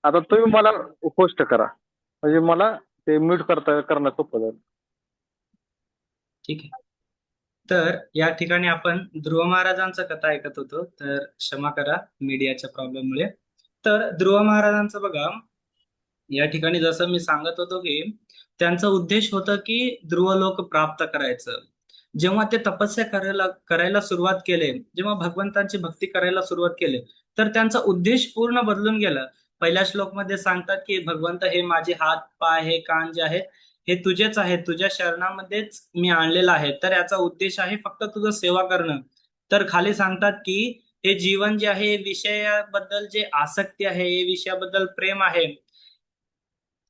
आता तुम्ही मला होस्ट करा, म्हणजे मला ते म्यूट करणं सोपं जाईल. ठीक आहे. तर या ठिकाणी आपण ध्रुव महाराजांचा कथा ऐकत होतो, तर क्षमा करा मीडियाच्या प्रॉब्लेममुळे. तर ध्रुव महाराजांचं बघा, या ठिकाणी जसं मी सांगत होतो की त्यांचा उद्देश होता की ध्रुवलोक प्राप्त करायचं. जेव्हा ते तपस्या करायला सुरुवात केले, जेव्हा भगवंतांची भक्ती करायला सुरुवात केले, तर त्यांचा उद्देश पूर्ण बदलून गेला. पहिल्या श्लोकमध्ये सांगतात की भगवंत, हे माझे हात पाय हे कान जे आहेत हे तुझेच आहे, तुझ्या शरणामध्येच मी आणलेलं आहे, तर याचा उद्देश आहे फक्त तुझं सेवा करणं. तर खाली सांगतात की हे जीवन जे आहे, विषयाबद्दल जे आसक्ती आहे, हे विषयाबद्दल प्रेम आहे,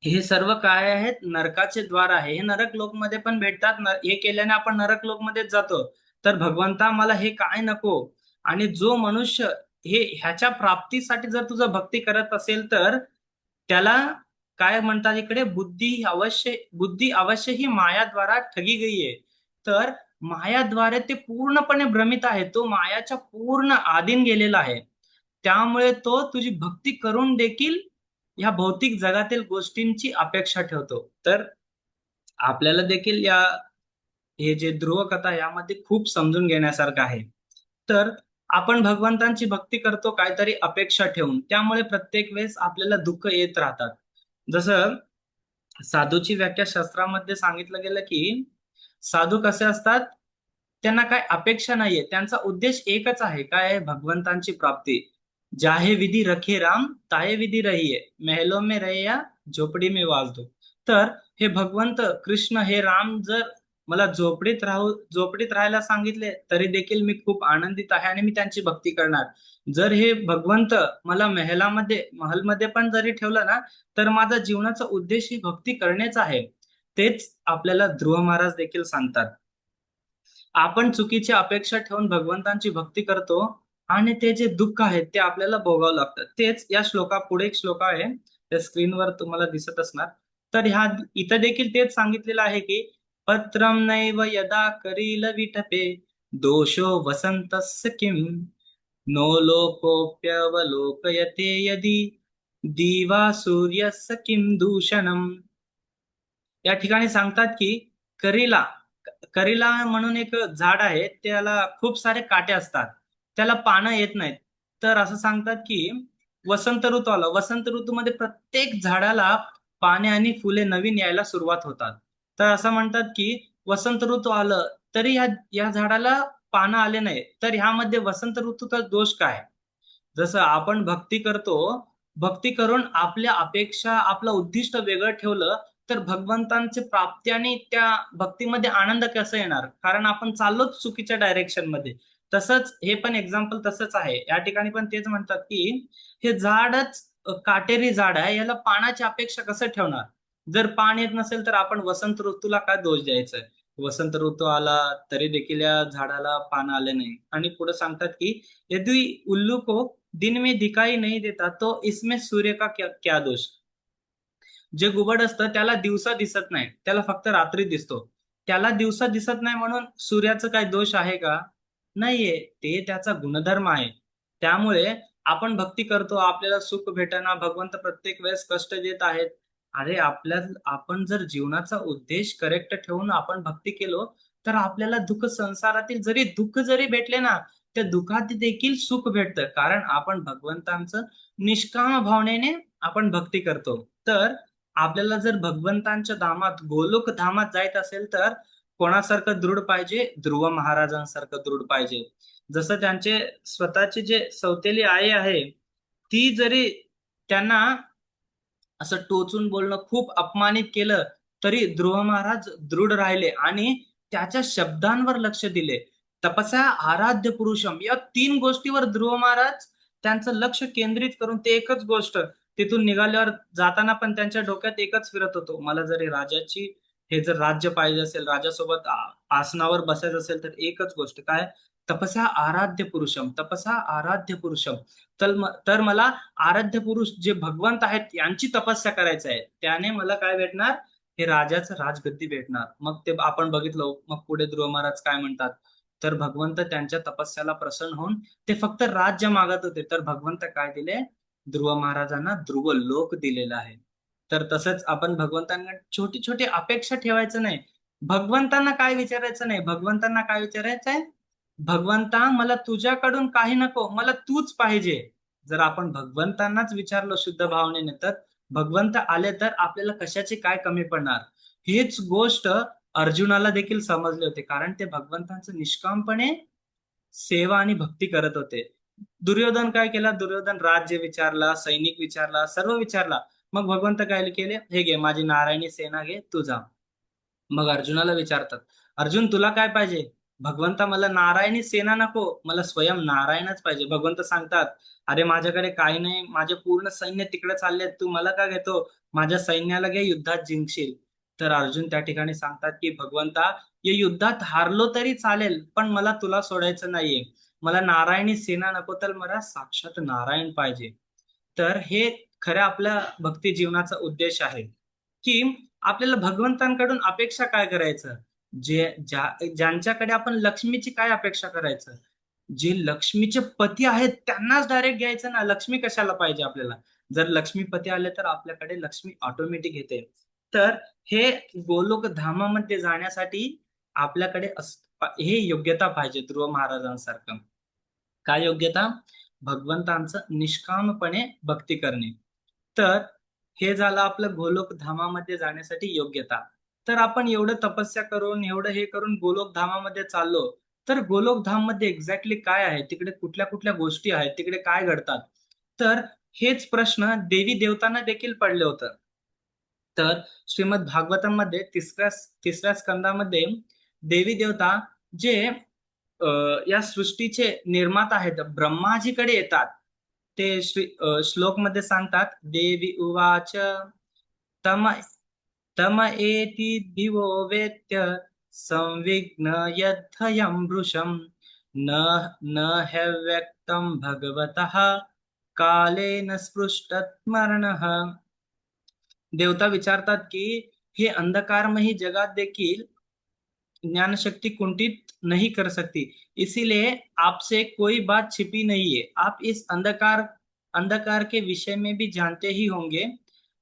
हे सर्व काय आहेत, नरकाचे द्वार आहे. हे नरक लोकमध्ये पण भेटतात. हे केल्याने आपण नरक लोकमध्येच जातो. तर भगवंता मला हे काय नको. आणि जो मनुष्य हे ह्याच्या प्राप्तीसाठी जर तुझं भक्ती करत असेल, तर त्याला काय म्हणतात इकडे, बुद्धी अवश्य ही मायाद्वारा ठगी गई आहे. तर मायाद्वारे ते पूर्णपणे भ्रमित आहे, तो मायाच्या पूर्ण आधीन गेलेला आहे. त्यामुळे तो तुझी भक्ती करून देखील ह्या भौतिक जगातील गोष्टींची अपेक्षा ठेवतो. तर आपल्याला देखील हे जे ध्रुव कथा यामध्ये खूप समजून घेण्यासारखं आहे. तर आपण भगवंतांची भक्ती करतो काहीतरी अपेक्षा ठेवून, त्यामुळे प्रत्येक वेळेस आपल्याला दुःख येत राहतात. जसं साधूची व्याख्या शास्त्रामध्ये सांगितलं गेलं की साधू कसे असतात, त्यांना काय अपेक्षा नाहीये, त्यांचा उद्देश एकच आहे, काय आहे, भगवंतांची प्राप्ती. जाहे विधी रखे राम ताहे विधी रहिये, महलों में रहे या झोपडी में वास दो. तर हे भगवंत कृष्ण, हे राम जर मला झोपडीत राहायला सांगितले तरी देखील मी खूप आनंदित आहे आणि मी त्यांची भक्ती करणार. जर हे भगवंत मला महलमध्ये पण जरी ठेवलं ना, तर माझा जीवनाचा उद्देश ही भक्ती करण्याचा आहे. तेच आपल्याला ध्रुव महाराज देखील सांगतात. आपण चुकीची अपेक्षा ठेवून भगवंतांची भक्ती करतो आणि ते जे दुःख आहे ते आपल्याला भोगावं लागतं. तेच या पुढे एक श्लोक आहे, त्या स्क्रीनवर तुम्हाला दिसत असणार. तर इथं देखील तेच सांगितलेलं आहे की पत्रम नैव यदा करील विटपे, दोषो वसंतस्य किम, नो लोकोऽप्यवलोकयते यदि, दिवा सूर्यस्य किम दूषणम. या ठिकाणी सांगतात की करीला करीला म्हणून एक झाड आहे, त्याला खूप सारे काटे असतात, त्याला पानं येत नाहीत. तर असं सांगतात की वसंत ऋतू आला, वसंत ऋतूमध्ये प्रत्येक झाडाला पाने आणि फुले नवीन यायला सुरुवात होतात. तर असं म्हणतात की वसंत ऋतू आलं तरी या झाडाला पानं आले नाही, तर ह्यामध्ये वसंत ऋतूचा दोष काय? जसं आपण भक्ती करतो, भक्ती करून आपल्या अपेक्षा, आपलं उद्दिष्ट वेगळं ठेवलं, तर भगवंतांची प्राप्ती आणि त्या भक्तीमध्ये आनंद कसा येणार, कारण आपण चाललोच चुकीच्या डायरेक्शन मध्ये. तसंच हे पण एक्झाम्पल तसंच आहे, या ठिकाणी पण तेच म्हणतात की हे झाडच काटेरी झाड आहे, याला पानाची अपेक्षा कसं ठेवणार. जर पान येत नसेल तर आपण वसंत ऋतूला काय दोष द्यायचा. वसंत ऋतू आला तरी देखील या झाडाला पान आले नाही. आणि पुढे सांगतात की यदि उल्लू को दिन में दिखाई नहीं देता तो इसमें सूर्य का क्या क्या दोष. जे घुबड असतं त्याला दिवसा दिसत नाही, त्याला फक्त रात्री दिसतो. त्याला दिवसा दिसत नाही म्हणून सूर्याचं काय दोष आहे का? नाहीये, ते त्याचा गुणधर्म आहे. त्यामुळे आपण भक्ती करतो, आपल्याला सुख भेटना, भगवंत प्रत्येक वेळेस कष्ट देत आहेत. अरे आपण जर जीवनाचा उद्देश करेक्ट ठेवून आपण भक्ती केलो, तर आपल्याला संसारातील दुःख जरी भेटले ना, त्या दुःखात देखील सुख भेटतं, कारण आपण भगवंतांचं निष्काम भावनेने आपण भक्ती करतो. तर आपल्याला जर भगवंतांच्या धामात, गोलोक धामात जायचं असेल, तर कोणासारखं दृढ पाहिजे, ध्रुव महाराजांसारखं दृढ पाहिजे. जसं त्यांचे स्वतःचे जे सौतेली आई आहे, ती जरी त्यांना असं टोचून बोलणं, खूप अपमानित केलं, तरी ध्रुव महाराज दृढ राहिले आणि त्याच्या शब्दांवर लक्ष दिले. तपस्या, आराध्य पुरुषम, या तीन गोष्टीवर ध्रुव महाराज त्यांचं लक्ष केंद्रित करून ते एकच गोष्ट, तिथून निघाल्यावर जाताना पण त्यांच्या डोक्यात एकच फिरत होतो, मला जरी हे जर राज्य पाहिजे असेल, राजासोबत आसनावर बसायचं असेल, तर एकच गोष्ट काय, तपस्या आराध्य पुरुषम, तपस्या आराध्य पुरुषम. तर मला आराध्य पुरुष जे भगवंत आहेत यांची तपस्या करायचं आहे, त्याने मला काय भेटणार, हे राजाचं राजगद्दी भेटणार. मग ते आपण बघितलं, मग पुढे ध्रुव महाराज काय म्हणतात, तर भगवंत त्यांच्या तपस्याला प्रसन्न होऊन ते फक्त राज्य मागत होते, तर भगवंत काय दिले, ध्रुव महाराजांना ध्रुव लोक दिलेला आहे. तर तसंच आपण भगवंतांना छोटी छोटी अपेक्षा ठेवायचं नाही. भगवंतांना काय विचारायचं नाही. भगवंतांना काय विचारायचं आहे? भगवंता मला तुझ्याकडून काही नको, मला तूच पाहिजे. जर आपण भगवंतांनाच विचारलं शुद्ध भावनेने, तर भगवंत आले तर आपल्याला कशाची काय कमी पडणार. हीच गोष्ट अर्जुनाला देखील समजले होते, कारण ते भगवंतांचं निष्कामपणे सेवा आणि भक्ती करत होते. दुर्योधन काय केला? दुर्योधन राज्य विचारला, सैनिक विचारला, सर्व विचारला. मग भगवंत काय केले? हे घे माझी नारायणी सेना, घे तू जा. मग अर्जुनाला विचारतात, अर्जुन तुला काय पाहिजे? भगवंता मला नारायणी सेना नको, मला स्वयं नारायणच पाहिजे. भगवंत सांगतात, अरे माझ्याकडे काही नाही, माझे पूर्ण सैन्य तिकडे चालले, तू मला का घेतो? माझ्या सैन्याला घे, युद्धात जिंकशील. तर अर्जुन त्या ठिकाणी सांगतात की भगवंता, या युद्धात हारलो तरी चालेल, पण मला तुला सोडायचं नाहीये. मला नारायणी सेना नको, तर मला साक्षात नारायण पाहिजे. तर हे खऱ्या आपल्या भक्ती जीवनाचा उद्देश आहे, की आपल्याला भगवंतांकडून अपेक्षा काय करायचं. ज्यांच्याकडे आपण लक्ष्मीची काय अपेक्षा करायचं. जे लक्ष्मीचे पती आहेत त्यांनाच डायरेक्ट घ्यायचं ना. लक्ष्मी कशाला पाहिजे आपल्याला? जर लक्ष्मीपती आले तर आपल्याकडे लक्ष्मी ऑटोमॅटिक येते. तर हे गोलोक धामामध्ये जाण्यासाठी आपल्याकडे हे योग्यता पाहिजे ध्रुव महाराजांसारखं. काय योग्यता? भगवंतांचं निष्कामपणे भक्ती करणे. तर हे झालं आपलं गोलोक धामामध्ये जाण्यासाठी योग्यता. तर आपण एवढं तपस्या करून, एवढं हे करून गोलोक धामामध्ये चाललो, तर गोलोक धाम मध्ये एक्झॅक्टली काय आहे? तिकडे कुठल्या कुठल्या गोष्टी आहेत? तिकडे काय घडतात? तर हेच प्रश्न देवी देवतांना देखील पडले होतं. तर श्रीमद भागवतम मध्ये तिसऱ्या स्कंदामध्ये देवी देवता जे या सृष्टीचे निर्माता आहेत ब्रह्माजीकडे येतात. ते श्लोक मध्ये सांगतात, देवी उवाच तम तम एति दिवो वेत्य संविघ्न यद्धयं वृषं न न ह्यव्यक्तं भगवतः कालेन स्पृष्टत्मर्णः. देवता विचारतात की हे अंधकारमयी जगात देखील ज्ञान शक्ति कुंठित नहीं कर सकती, इसीलिए आपसे कोई बात छिपी नहीं है, आप इस अंधकार अंधकार के विषय में भी जानते ही होंगे,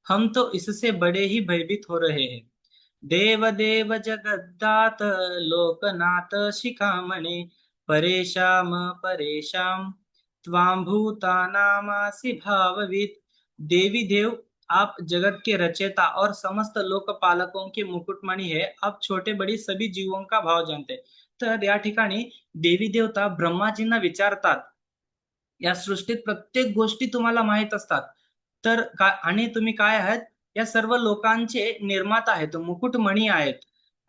हम तो इससे बड़े ही भयभीत हो रहे हैं. देव देव जगद्दात लोकनाथ शिखामणे परेशाम परेशाम त्वां भूतानामासि भाववित. देवी देव, आप जगत के रचयिता और समस्त लोकपालकों के मुकुटमणि है. आप छोटे बड़ी सभी जीवों का भाव जानते. तर या ठिकाणी देवी देवता ब्रह्माजींना विचारतात, या सृष्टीत प्रत्येक गोष्टी तुम्हाला माहित असतात, तर आणि तुम्ही काय आहात? या सर्व लोकांचे निर्माता आहेत, मुकुटमणी आहेत.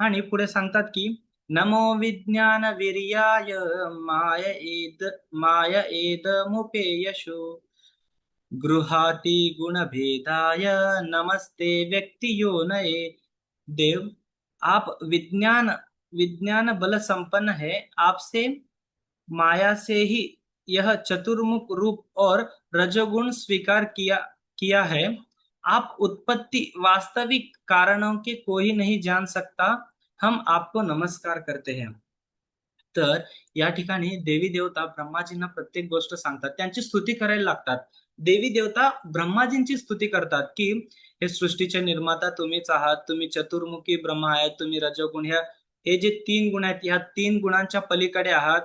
आणि पुढे सांगतात की नमो विज्ञान वीर्याय माय एद मुपेयशो गृहाती गुणभेदाय नमस्ते व्यक्तियोनये. देव, आप विज्ञान विज्ञान बल संपन्न है, आपसे माया से ही यह चतुर्मुख रूप और रजोगुण स्वीकार किया किया है. आप उत्पत्ति वास्तविक कारणों के कोई नहीं जान सकता, हम आपको नमस्कार करते हैं. तर या ठिकाणी देवी देवता ब्रह्माजींना प्रत्येक गोष्ट सांगतात, त्यांची स्तुती करायला लागतात. देवी देवता ब्रह्माजींची स्तुती करतात की हे सृष्टीचे निर्माता तुम्हीच आहात, तुम्ही चतुर्मुखी ब्रह्मा आहेत, तुम्ही रजोगुण हे जे 3 गुण आहेत, या 3 गुणांच्या पलीकडे आहात.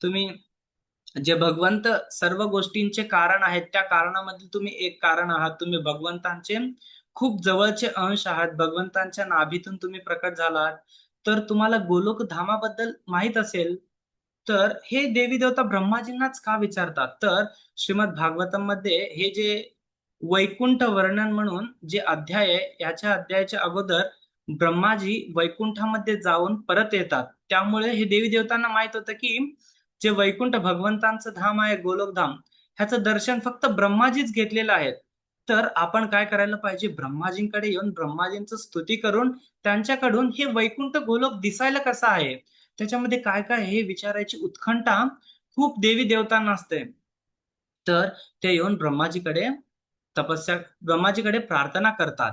तुम्ही जे भगवंत सर्व गोष्टींचे कारण आहेत, त्या कारणामध्ये तुम्ही एक कारण आहात. तुम्ही भगवंतांचे खूप जवळचे अंश आहात. भगवंतांच्या नाभीतून तुम्ही प्रकट झालात. तर तुम्हाला गोलोक धामाबद्दल माहित असेल. तर हे देवी देवता ब्रह्माजींनाच का विचारतात? तर श्रीमद भागवतम मध्ये हे जे वैकुंठ वर्णन म्हणून जे अध्याय आहे, याच्या अध्यायाच्या अगोदर ब्रह्माजी वैकुंठामध्ये जाऊन परत येतात. त्यामुळे हे देवी देवतांना माहित होतं की जे वैकुंठ भगवंतांचं धाम आहे, गोलोक धाम, ह्याचं दर्शन फक्त ब्रह्माजीच घेतलेलं आहे. तर आपण काय करायला पाहिजे? ब्रह्माजींकडे येऊन ब्रह्माजींचं स्तुती करून त्यांच्याकडून हे वैकुंठ गोलोक दिसायला कसं आहे, त्याच्यामध्ये काय काय हे विचारायची उत्कंठा खूप देवी देवतांना असते. तर ते येऊन ब्रह्माजीकडे प्रार्थना करतात.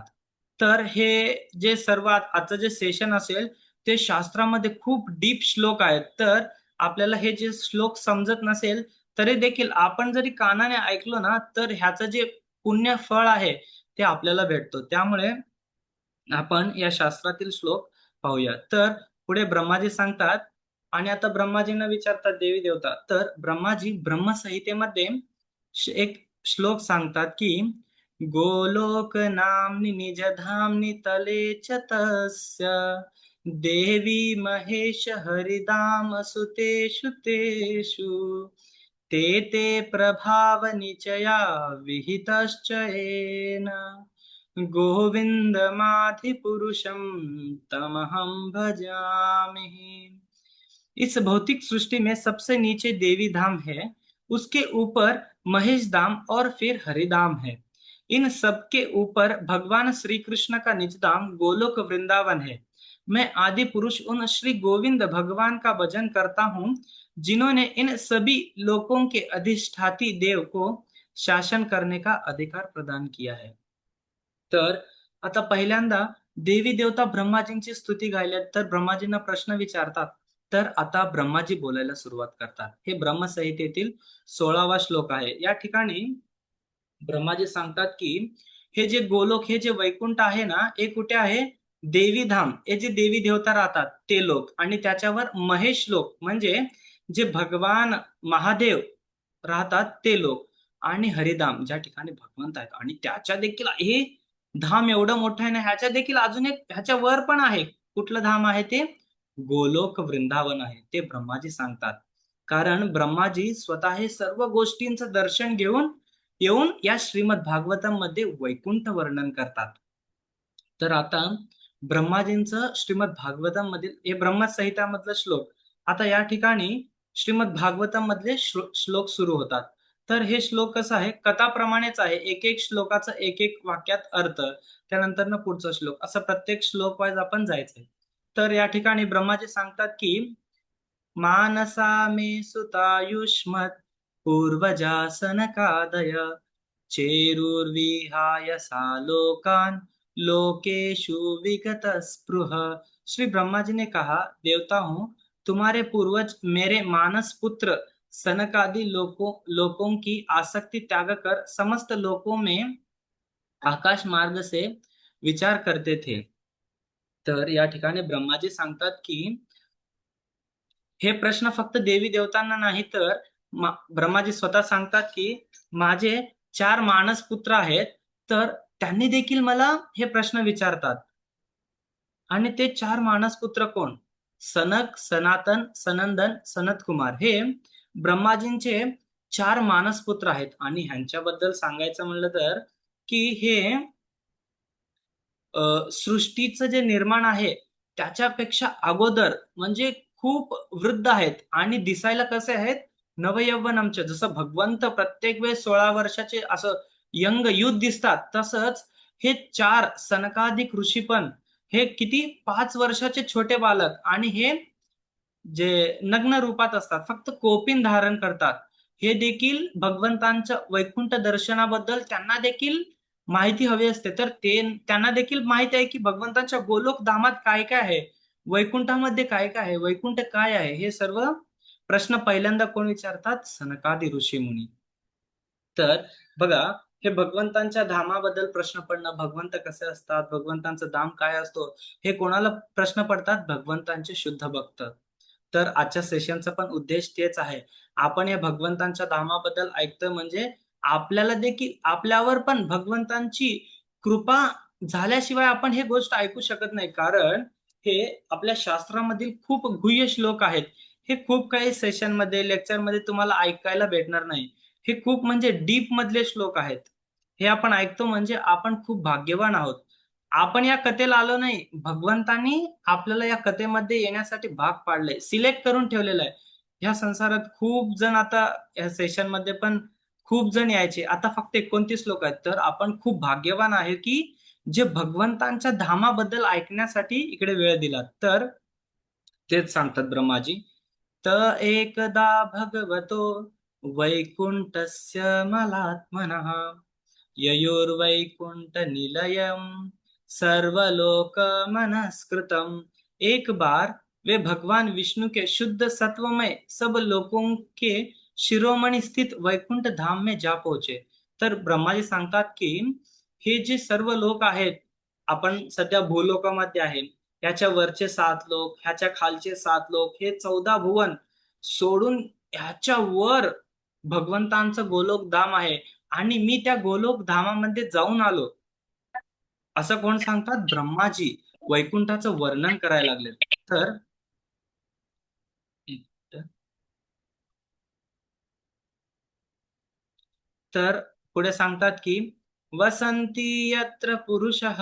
तर हे जे सर्व आजचं जे सेशन असेल, ते शास्त्रामध्ये खूप डीप श्लोक आहेत. तर आपल्याला हे जे श्लोक समजत नसेल, तरी देखील आपण जरी कानाने ऐकलो ना, तर ह्याचं जे पुण्य फळ आहे ते आपल्याला भेटतो. त्यामुळे आपण या शास्त्रातील श्लोक पाहूया. तर पुढे ब्रह्माजी सांगतात आणि आता ब्रह्माजींना विचारतात देवी देवता. तर ब्रह्माजी ब्रह्मसंहितेमध्ये एक श्लोक सांगतात की गोलोक नाम्नि निजधाम्नि तले च तस्य देवी महेश हरिदाम सुतेषु तेषु ते ते प्रभाव निचया विहितश्च येन गोविंदमाधिपुरुषं तमहं भजामि। इस भौतिक सृष्टि में सबसे नीचे देवी धाम है, उसके ऊपर महेश धाम और फिर हरिधाम है। इन सब के ऊपर भगवान श्री कृष्ण का निज धाम गोलोक वृंदावन है। मैं आदि पुरुष उन श्री गोविंद भगवान का भजन करता हूँ, जिन्होंने इन सभी लोकों के अधिष्ठाती देव को शासन करने का अधिकार प्रदान किया है। तर आता पहिल्यांदा देवी देवता ब्रह्माजींची स्तुती गायल्यात, तर ब्रह्माजींना प्रश्न विचारतात. तर आता ब्रह्माजी बोलायला सुरुवात करतात. हे ब्रह्मसंहितेतील 16वा श्लोक आहे. या ठिकाणी ब्रह्माजी सांगतात की हे जे गोलोक, हे जे वैकुंठ आहे ना, हे कुठे आहे? देवी धाम, हे जे देवी देवता राहतात ते लोक, आणि त्याच्यावर महेश लोक म्हणजे जे भगवान महादेव राहतात ते लोक, आणि हरिधाम ज्या ठिकाणी भगवंत आहेत. आणि त्याच्या देखील हे धाम एवढं मोठं आहे ना, ह्याच्या देखील अजून एक ह्याच्या वर पण आहे. कुठलं धाम आहे ते? गोलोक वृंदावन आहे. ते ब्रह्माजी सांगतात. कारण ब्रह्माजी स्वतः हे सर्व गोष्टींचं दर्शन घेऊन येऊन या श्रीमद भागवतम मध्ये वैकुंठ वर्णन करतात. तर आता ब्रह्माजींचं श्रीमद भागवतम मधील हे ब्रह्मसंहिता मधलं श्लोक, आता या ठिकाणी श्रीमद भागवतम मधले श्लोक सुरू होतात. तर हे श्लोक कसं आहे? कथाप्रमाणेच आहे. एक एक श्लोकाचा एक एक वाक्यात अर्थ, त्यानंतर ना पुढचा श्लोक, असं प्रत्येक श्लोक वाईज आपण जायचंय. तर या ठिकाणी ब्रह्माजी सांगतात की मानसा मे सुतायुष्मत् पूर्वजा सनकादय चेरुर्विहाय सा लोकान लोकेशु विगत स्पृह। श्री ब्रह्मा जी ने कहा, देवता हूँ, तुम्हारे पूर्वज मेरे मानस पुत्र सनकादि लोकों की आसक्ति त्याग कर समस्त लोकों में आकाश मार्ग से विचार करते थे। तर या ठिकाणी ब्रह्माजी सांगतात की हे प्रश्न फक्त देवी देवतांना नाही, तर ब्रह्माजी स्वतः सांगतात की माझे 4 मानस पुत्र आहेत, तर त्यांनी देखील मला हे प्रश्न विचारतात. आणि ते 4 मानस पुत्र कोण? सनक, सनातन, सनंदन, सनत कुमार, हे ब्रह्माजींचे 4 मानस पुत्र आहेत. आणि ह्यांच्याबद्दल सांगायचं म्हणलं तर की हे सृष्टीचं जे निर्माण आहे त्याच्यापेक्षा अगोदर म्हणजे खूप वृद्ध आहेत, आणि दिसायला कसे आहेत? नवयौवनमचे. जसं भगवंत प्रत्येक वेळेस 16 वर्षाचे असं यंग युथ दिसतात, तसंच हे 4 सनकाधिक ऋषी पण हे किती 5 वर्षाचे छोटे बालक, आणि हे जे नग्न रूपात असतात, फक्त कोपिन धारण करतात. हे देखील भगवंतांच्या वैकुंठ दर्शनाबद्दल त्यांना देखील माहिती हवी असते. तर ते त्यांना देखील माहिती आहे की भगवंतांच्या गोलोक धामात काय काय आहे, वैकुंठामध्ये काय काय आहे, वैकुंठ काय आहे, हे सर्व प्रश्न पहिल्यांदा कोण विचारतात? सनकादी ऋषी मुनी. तर बघा, हे भगवंतांच्या धामाबद्दल प्रश्न पडणं, भगवंत कसे असतात, भगवंतांचा धाम काय असतो, हे कोणाला प्रश्न पडतात? भगवंतांचे शुद्ध भक्त. तर आजच्या सेशनचा पण उद्देश तेच आहे. आपण या भगवंतांच्या धामाबद्दल ऐकतोय म्हणजे आपल्याला देखील आपल्यावर पण भगवंतांची कृपा झाल्याशिवाय आपण हे गोष्ट ऐकू शकत नाही. कारण हे आपल्या शास्त्रामधील खूप गुह्य श्लोक आहेत. हे खूप काही सेशनमध्ये, लेक्चरमध्ये तुम्हाला ऐकायला भेटणार नाही. हे खूप म्हणजे डीप मधले श्लोक आहेत. हे आपण ऐकतो म्हणजे आपण खूप भाग्यवान आहोत. आपण या कथेला आलो नाही, भगवंतांनी आपल्याला या कथेमध्ये येण्यासाठी भाग पाडले, सिलेक्ट करून ठेवलेलं आहे. ह्या संसारात खूप जण, आता या सेशन मध्ये पण खूप जण यायचे, आता फक्त 29 लोक आहेत. तर आपण खूप भाग्यवान आहे की जे भगवंतांच्या धामाबद्दल ऐकण्यासाठी इकडे वेळ दिला. तर तेच सांगतात ब्रह्माजी. त एकदा भगवतो वैकुंठस्य मलात्मनः ययोर्वैकुंठ निलयम सर्वलोक मनस्कृतम। एक बार वे भगवान विष्णु के शुद्ध सत्वमय सब लोकों के शिरोमणी स्थित वैकुंठ धाम में जा पहुंचे. तर ब्रह्माजी सांगतात की हे जे सर्व लोक आहेत, आपण सध्या भूलोकामध्ये आहे, ह्याच्या वरचे 7 लोक, ह्याच्या खालचे 7 लोक, हे 14 भुवन सोडून ह्याच्या वर भगवंतांचं गोलोक धाम आहे आणि मी त्या गोलोक धामामध्ये जाऊन आलो, असं कोण सांगतात? ब्रह्माजी वैकुंठाचं वर्णन करायला लागले. तर तर पुढे सांगतात की वसंती यत्र पुरुषः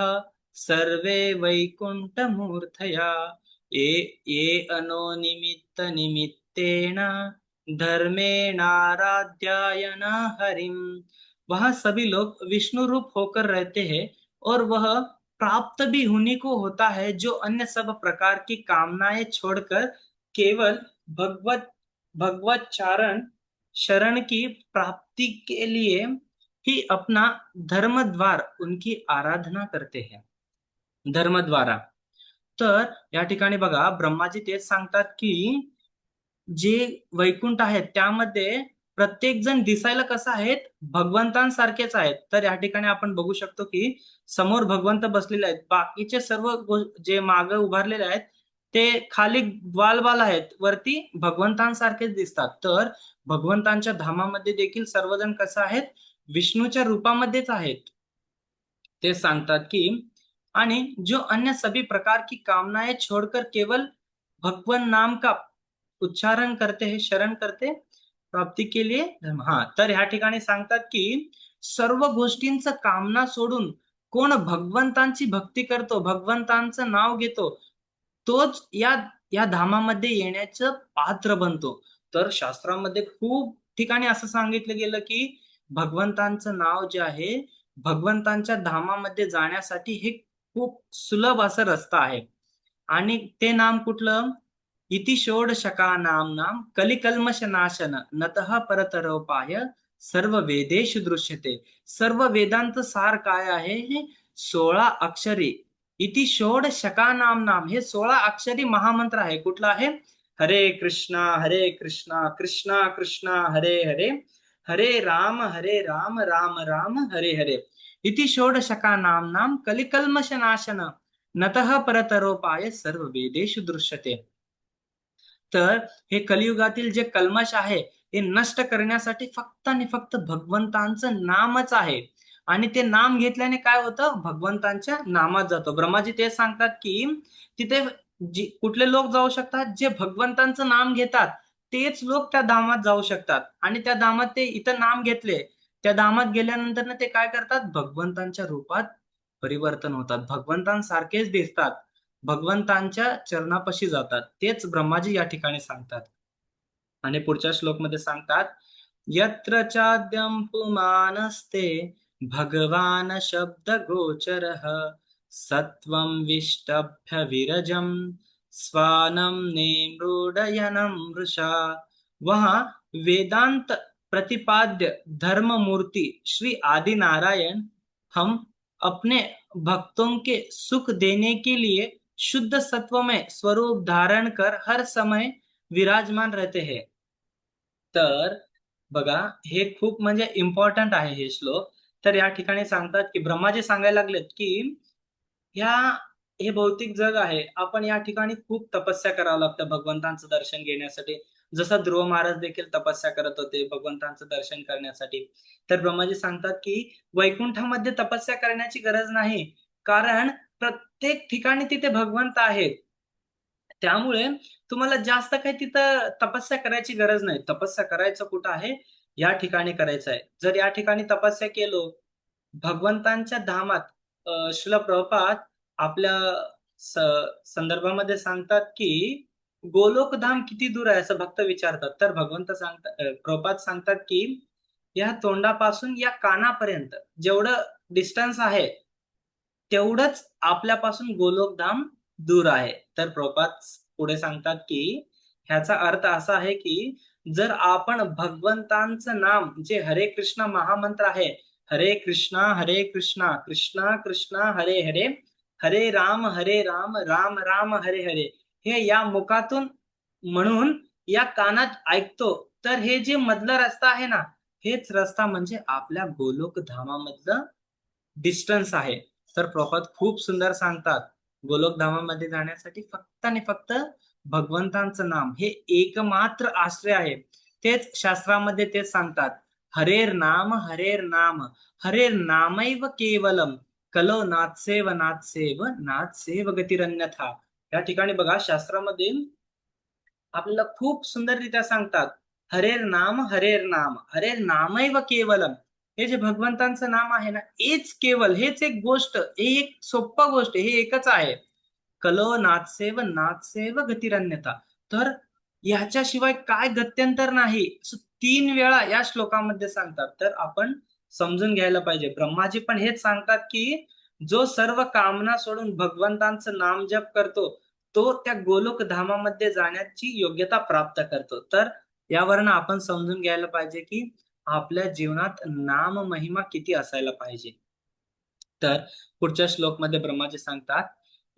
सर्वे वैकुंठ मूर्तया ये ये अनो निमित्त निमित्तेन धर्मेणाराध्यायन हरिम. वह सभी लोग विष्णु रूप होकर रहते हैं और वह प्राप्त भी उन्हीं को होता है जो अन्य सब प्रकार की कामनाएं छोड़कर केवल भगवत भगवत चारण शरण की प्राप्ति के लिए ही अपना धर्म द्वार उनकी आराधना करते हैं. धर्मद्वारा. तर या ठिकाणी बघा ब्रह्माजी तेच सांगतात की जे वैकुंठ आहेत त्यामध्ये प्रत्येक जण दिसायला कसं आहेत? भगवंतांसारखेच आहेत. तर या ठिकाणी आपण बघू शकतो की समोर भगवंत बसलेले आहेत, बाकीचे सर्व जे मागे उभारलेले आहेत ते खाली ग्वालवाल आहेत, वरती भगवंतांसारखेच दिसतात. तर भगवंतांच्या धामामध्ये देखील सर्वजण कसं आहेत? विष्णूच्या रूपामध्येच आहेत. ते सांगतात की आणि जो अन्य सभी प्रकार की कामनाएं छोड़कर केवल भगवान नाम का उच्चारण करते हैं, शरण करते प्राप्ती के लिए धर्म. हा, तर ह्या ठिकाणी सांगतात की सर्व गोष्टींचं कामना सोडून कोण भगवंतांची भक्ती करतो, भगवंतांचं नाव घेतो, तोच या या धामामध्ये येण्याचं पात्र बनतो. तर शास्त्रामध्ये खूप ठिकाणी असं सांगितलं गेलं की भगवंतांचं नाव जे आहे, भगवंतांच्या धामामध्ये जाण्यासाठी हे खूप सुलभ असा रस्ता आहे. आणि ते नाम कुठलं? इति षोडशका नाम नाम कलिकल्मष नाशन नतः परतरोपाय सर्व वेदेषु दृश्यते. सर्व वेदांत सार काय आहे? हे 16 अक्षरी इति षोडशका नाम नाम, हे 16 अक्षरी महामंत्र आहे. कुठला आहे? हरे कृष्णा कृष्णा कृष्णा हरे हरे, हरे राम राम राम हरे हरे. इति षोडशका नाम नाम कलिकल्मष नाशन नतः परतरोपाय सर्व वेदेषु दृश्यते. तर हे कलियुगातील जे कल्मश आहे हे नष्ट करण्यासाठी फक्त आणि फक्त भगवंतांचं नामच आहे. आणि ते नाम घेतल्याने काय होतं? भगवंतांच्या नामात जातो. ब्रह्माजी ते सांगतात की तिथे कुठले लोक जाऊ शकतात? जे भगवंतांचं नाम घेतात तेच लोक त्या धामात जाऊ शकतात. आणि त्या धामात ते इथं नाम घेतले, त्या धामात गेल्यानंतर ते काय करतात? भगवंतांच्या रूपात परिवर्तन होतात, भगवंतांसारखेच दिसतात, भगवंतांच्या चरणापाशी जातात. तेच ब्रह्माजी या ठिकाणी सांगतात. आणि पुढच्या श्लोकमध्ये सांगतात यत्र चाद्यं पुमानस्ते भगवान शब्द गोचरः सत्वं विष्टभ्य विरजम स्वानम नेमृडयनं वृषा. वहां वेदांत प्रतिपाद्य धर्म मूर्ति श्री आदि नारायण हम अपने भक्तों के सुख देने के लिए शुद्ध सत्व में स्वरूप धारण कर हर समय विराजमान रहते हैं. तर बघा हे खूप म्हणजे इम्पॉर्टंट आहे हे श्लोक. तर या ठिकाणी सांगतात की ब्रह्माजी सांगायला लागलेत की ह्या हे भौतिक जग आहे, आपण या ठिकाणी खूप तपस्या करावं लागतं भगवंतांचं दर्शन घेण्यासाठी. जसं ध्रुव महाराज देखील तपस्या करत होते भगवंतांचं दर्शन करण्यासाठी. तर ब्रह्माजी सांगतात की वैकुंठामध्ये तपस्या करण्याची गरज नाही, कारण प्रत्येक ठिकाणी तिथे भगवंत आहेत. त्यामुळे तुम्हाला जास्त काही तिथं तपस्या करायची गरज नाही. तपस्या करायचं कुठं आहे? या ठिकाणी करायचं आहे. जर या ठिकाणी तपस्या केलो भगवंतांच्या धामात, श्रील प्रभुपाद आपल्या संदर्भामध्ये सांगतात की गोलोकधाम किती दूर आहे असं भक्त विचारतात. तर भगवंत सांगतात, प्रभुपाद सांगतात की या तोंडापासून या कानापर्यंत जेवढं डिस्टन्स आहे तेवढंच आपल्यापासून गोलोकधाम दूर आहे. तर प्रभुपाद पुढे सांगतात की ह्याचा अर्थ असा आहे की जर आपण भगवंतांचं नाम जे हरे कृष्ण महामंत्र आहे, हरे कृष्णा कृष्णा कृष्णा हरे हरे, हरे राम राम राम हरे हरे, हे या मुखातून म्हणून या कानात ऐकतो, तर हे जे मधला रस्ता आहे ना, हेच रस्ता म्हणजे आपल्या गोलोक धामामधलं डिस्टन्स आहे. तर प्रभात खूप सुंदर सांगतात, गोलोकधामामध्ये जाण्यासाठी फक्त आणि फक्त भगवंतांचं नाम हे एकमात्र आश्रय आहे. तेच शास्त्रामध्ये तेच सांगतात, हरेर नाम हरेर नामैव केवलम कलो नाथसेव नाथसेव नाथसेव गतिरन्यथा. या ठिकाणी बघा शास्त्रामध्ये आपल्याला खूप सुंदररित्या सांगतात, हरेर नाम हरेर नामैव केवलम. हे जे भगवंतांचं नाम आहे ना, हेच केवल, हेच एक गोष्ट, हे एक सोप्पा गोष्ट, हे एकच आहे. कलो नाथसेव नाथसेव गतिरन्यथा. तर याच्याशिवाय काय गत्यंतर नाही, असं 3 वेळा या श्लोकामध्ये सांगतात. तर आपण समजून घ्यायला पाहिजे. ब्रह्माजी पण हेच सांगतात की जो सर्व कामना सोडून भगवंतांचं नाम जप करतो, तो त्या गोलोक धामामध्ये जाण्याची योग्यता प्राप्त करतो. तर यावरनं आपण समजून घ्यायला पाहिजे की आपल्या जीवनात नाम महिमा किती असायला पाहिजे. तर पुढच्या श्लोकमध्ये ब्रह्माजी सांगतात,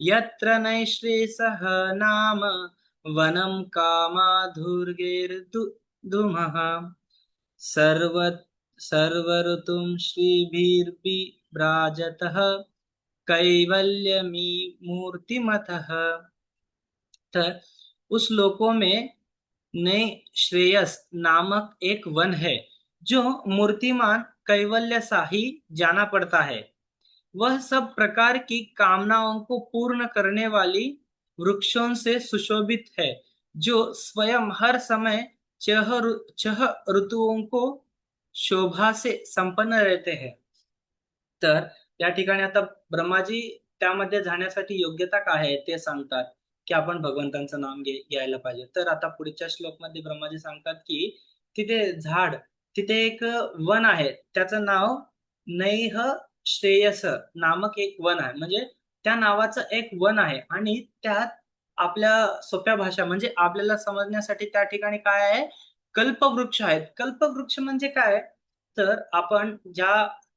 यत्र नैश्रेयसः नाम वनं कामाधुर्गैर्धूमः सर्व सर्वऋतुं श्रीभिर्विभ्राजतः कैवल्यमी मूर्तिमतः. तर उस लोकों में नए श्रेयस नामक एक वन है जो मूर्तिमान कैवल्य सा ही जाना पड़ता है। वह सब प्रकार की कामनाओं को पूर्ण करने वाली वृक्षों से सुशोभित है, जो स्वयं हर समय छह ऋतुओं को शोभा से संपन्न रहते हैं. तर या ठिकाणी आता ब्रह्माजी त्यामध्ये जाण्यासाठी योग्यता काय आहे ते सांगतात, की आपण भगवंतांचं नाम घ्यायला पाहिजे. तर आता पुढच्या श्लोकमध्ये ब्रह्माजी सांगतात, की तिथे एक वन आहे. त्याचं नाव नैह श्रेयस नामक एक वन आहे. म्हणजे त्या नावाचं एक वन आहे आणि त्यात आपल्या सोप्या भाषा म्हणजे आपल्याला समजण्यासाठी त्या ठिकाणी काय आहे, कल्पवृक्ष आहेत. कल्पवृक्ष म्हणजे काय? तर आपण